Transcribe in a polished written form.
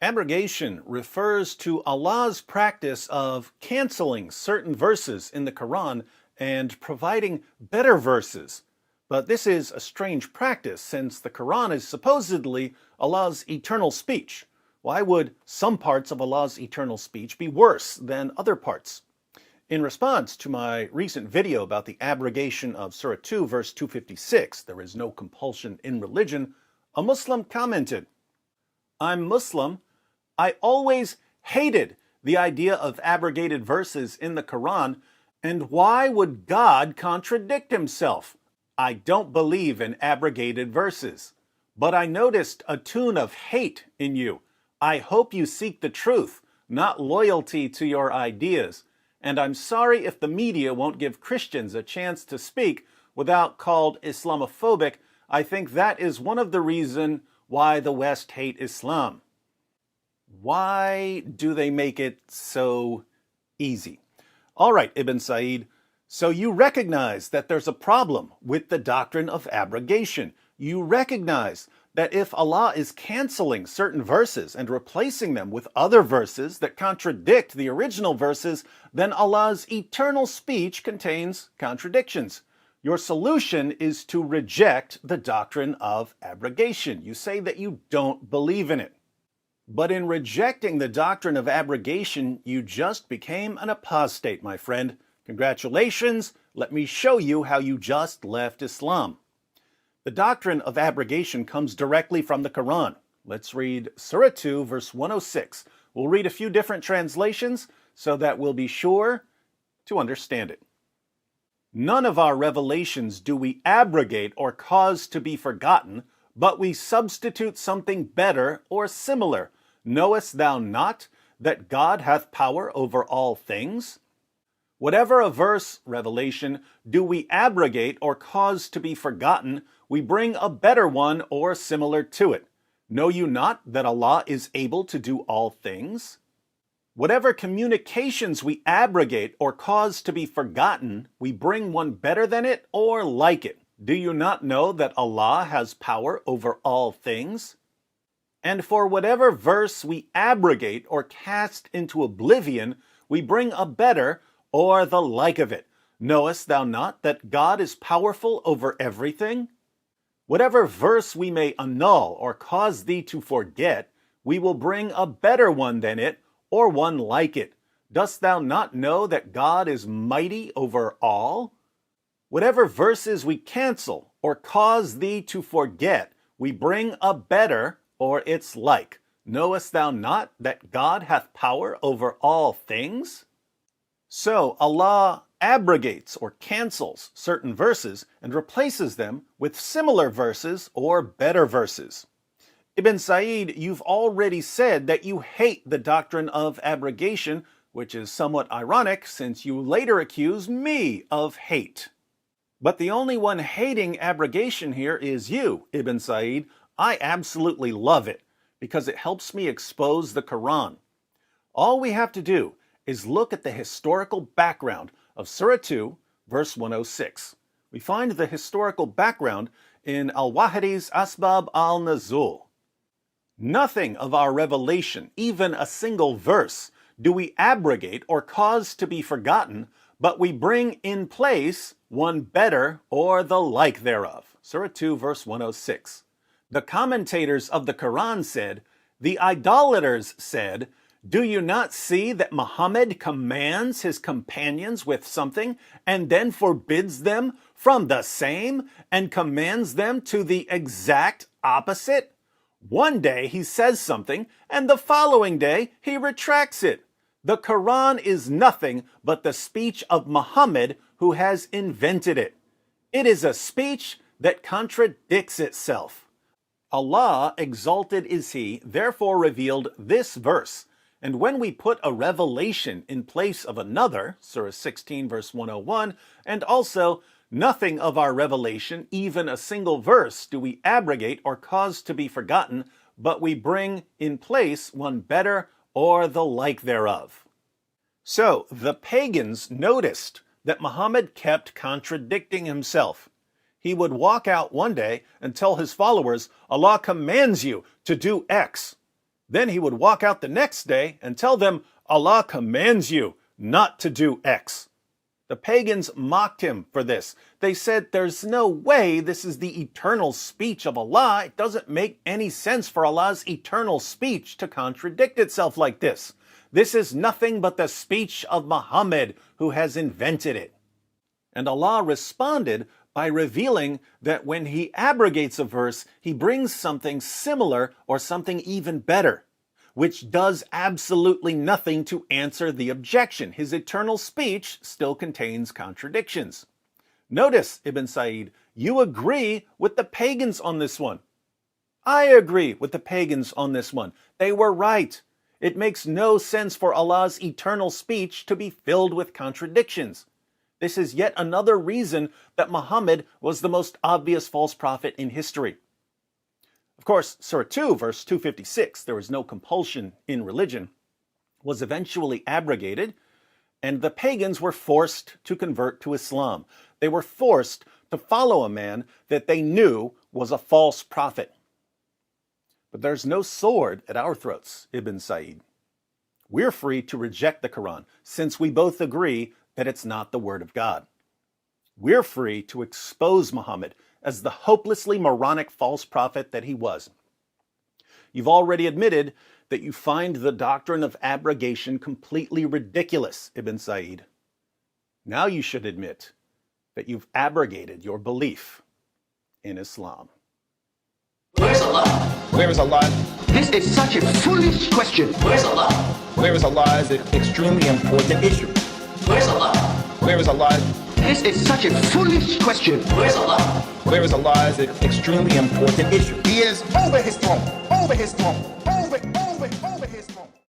Abrogation refers to Allah's practice of canceling certain verses in the Quran and providing better verses. But this is a strange practice since the Quran is supposedly Allah's eternal speech. Why would some parts of Allah's eternal speech be worse than other parts? In response to my recent video about the abrogation of Surah 2, verse 256, there is no compulsion in religion, a Muslim commented, "I'm Muslim. I always hated the idea of abrogated verses in the Quran, and why would God contradict himself? I don't believe in abrogated verses. But I noticed a tune of hate in you. I hope you seek the truth, not loyalty to your ideas. And I'm sorry if the media won't give Christians a chance to speak without called Islamophobic. I think that is one of the reasons why the West hate Islam." Why do they make it so easy? All right, Ibn Said, so you recognize that there's a problem with the doctrine of abrogation. You recognize that if Allah is canceling certain verses and replacing them with other verses that contradict the original verses, then Allah's eternal speech contains contradictions. Your solution is to reject the doctrine of abrogation. You say that you don't believe in it. But in rejecting the doctrine of abrogation, you just became an apostate, my friend. Congratulations. Let me show you how you just left Islam. The doctrine of abrogation comes directly from the Quran. Let's read Surah 2, verse 106. We'll read a few different translations so that we'll be sure to understand it. "None of our revelations do we abrogate or cause to be forgotten, but we substitute something better or similar. Knowest thou not that God hath power over all things?" Whatever a verse, revelation, do we abrogate or cause to be forgotten, we bring a better one or similar to it. Know you not that Allah is able to do all things? Whatever communications we abrogate or cause to be forgotten, we bring one better than it or like it. Do you not know that Allah has power over all things? And for whatever verse we abrogate or cast into oblivion, we bring a better or the like of it. Knowest thou not that God is powerful over everything? Whatever verse we may annul or cause thee to forget, we will bring a better one than it or one like it. Dost thou not know that God is mighty over all? Whatever verses we cancel or cause thee to forget, we bring a better or its like. Knowest thou not that God hath power over all things? So Allah abrogates or cancels certain verses and replaces them with similar verses or better verses. Ibn Said, you've already said that you hate the doctrine of abrogation, which is somewhat ironic since you later accuse me of hate. But the only one hating abrogation here is you, Ibn Said. I absolutely love it because it helps me expose the Quran. All we have to do is look at the historical background of Surah 2, verse 106. We find the historical background in Al-Wahid's Asbab al-Nuzul. Nothing of our revelation, even a single verse, do we abrogate or cause to be forgotten, but we bring in place one better or the like thereof. Surah 2, verse 106. The commentators of the Quran said, "The idolaters said, do you not see that Muhammad commands his companions with something and then forbids them from the same and commands them to the exact opposite? One day he says something and the following day he retracts it. The Quran is nothing but the speech of Muhammad who has invented it. It is a speech that contradicts itself. Allah, exalted is He, therefore revealed this verse. And when we put a revelation in place of another, Surah 16, verse 101, and also nothing of our revelation, even a single verse, do we abrogate or cause to be forgotten, but we bring in place one better or the like thereof." So the pagans noticed that Muhammad kept contradicting himself. He would walk out one day and tell his followers, "Allah commands you to do X." Then he would walk out the next day and tell them, Allah commands you not to do X. The pagans mocked him for this. They said, there's no way this is the eternal speech of Allah. It doesn't make any sense for Allah's eternal speech to contradict itself like this. This is nothing but the speech of Muhammad, who has invented it. And Allah responded by revealing that when he abrogates a verse, he brings something similar or something even better, which does absolutely nothing to answer the objection. His eternal speech still contains contradictions. Notice, Ibn Said, you agree with the pagans on this one. I agree with the pagans on this one. They were right. It makes no sense for Allah's eternal speech to be filled with contradictions. This is yet another reason that Muhammad was the most obvious false prophet in history. Of course, Surah 2, verse 256, there was no compulsion in religion, was eventually abrogated, and the pagans were forced to convert to Islam. They were forced to follow a man that they knew was a false prophet. But there's no sword at our throats, Ibn Said. We're free to reject the Quran, since we both agree that it's not the word of God. We're free to expose Muhammad as the hopelessly moronic false prophet that he was. You've already admitted that you find the doctrine of abrogation completely ridiculous, Ibn Said. Now you should admit that you've abrogated your belief in Islam. Where's Allah? Where is Allah? This is such a foolish question. Where's Allah? Where is Allah is an extremely important issue. Where's Allah? Where is Allah? This is such a foolish question. Where's Allah? Where is Allah is an extremely important issue. He is over his throne, over his throne.